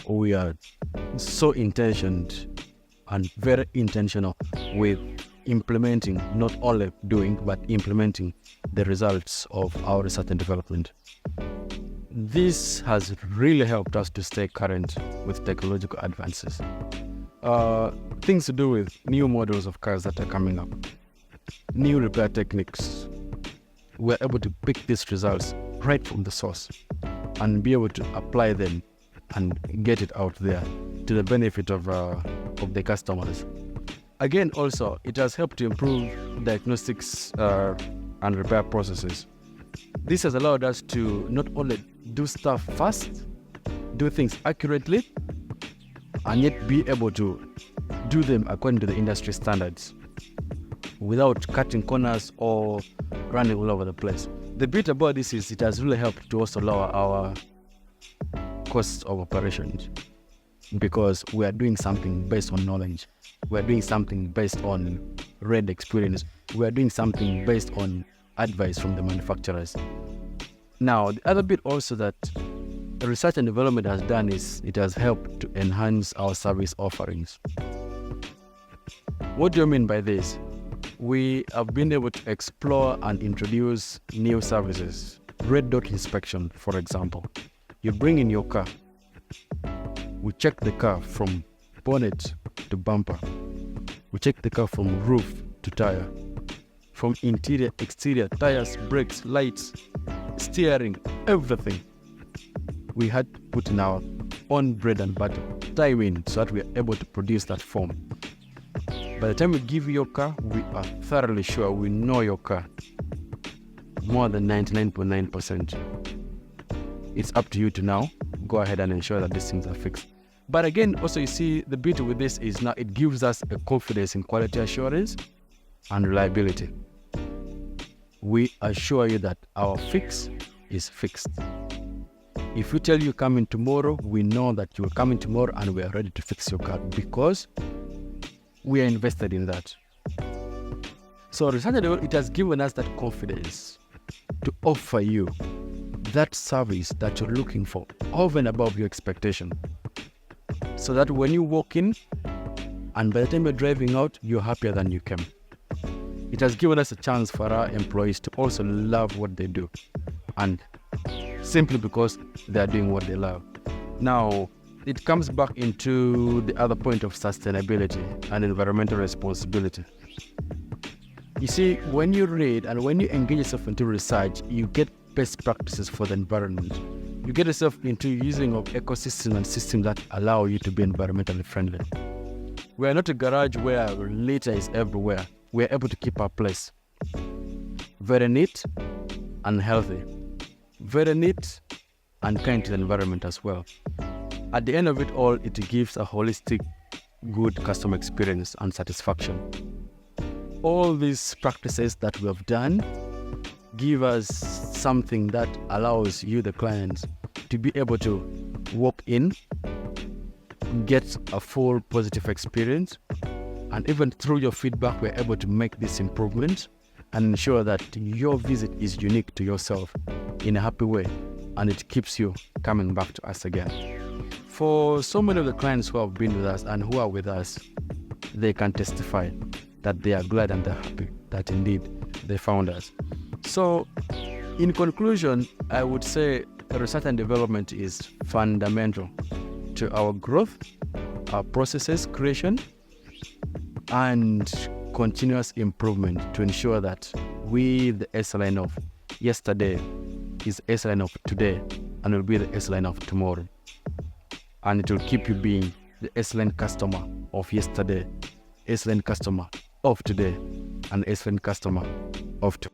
we are so intentioned and very intentional with implementing, not only doing, but implementing the results of our research and development. This has really helped us to stay current with technological advances. Things to do with new models of cars that are coming up, new repair techniques. We're able to pick these results right from the source and be able to apply them and get it out there to the benefit of the customers. Again, also, it has helped to improve diagnostics and repair processes. This has allowed us to not only do stuff fast, do things accurately, and yet be able to do them according to the industry standards without cutting corners or running all over the place. The bit about this is it has really helped to also lower our costs of operations, because we are doing something based on knowledge. We are doing something based on read experience. We are doing something based on advice from the manufacturers. Now, the other bit also that research and development has done is it has helped to enhance our service offerings. What do you mean by this? We have been able to explore and introduce new services. Red dot inspection, for example. You bring in your car. We check the car from bonnet to bumper. We check the car from roof to tire. From interior, exterior, tires, brakes, lights, steering, everything. We had to put in our own bread and butter, time in, so that we are able to produce that form. By the time we give you your car, we are thoroughly sure we know your car. More than 99.9%. It's up to you to now go ahead and ensure that these things are fixed. But again, also you see the beauty with this is now it gives us a confidence in quality assurance and reliability. We assure you that our fix is fixed. If we tell you come in tomorrow, we know that you will come in tomorrow and we are ready to fix your car because we are invested in that. So research and development, it has given us that confidence to offer you that service that you're looking for over and above your expectation. So that when you walk in and by the time you're driving out, you're happier than you came. It has given us a chance for our employees to also love what they do, and simply because they are doing what they love. Now, it comes back into the other point of sustainability and environmental responsibility. You see, when you read and when you engage yourself into research, you get best practices for the environment. You get yourself into using of ecosystems and systems that allow you to be environmentally friendly. We are not a garage where litter is everywhere. We are able to keep our place very neat and healthy, very neat and kind to the environment as well. At the end of it all, it gives a holistic, good customer experience and satisfaction. All these practices that we have done give us something that allows you, the clients, to be able to walk in, get a full positive experience, and even through your feedback, we're able to make this improvement and ensure that your visit is unique to yourself in a happy way, and it keeps you coming back to us again. For so many of the clients who have been with us and who are with us, they can testify that they are glad and they're happy that indeed they found us. So, in conclusion, I would say research and development is fundamental to our growth, our processes creation, and continuous improvement to ensure that we, the SLine of yesterday, is SLine of today and will be the SLine of tomorrow. And it will keep you being the SLine customer of yesterday, SLine customer of today, and SLine customer of tomorrow.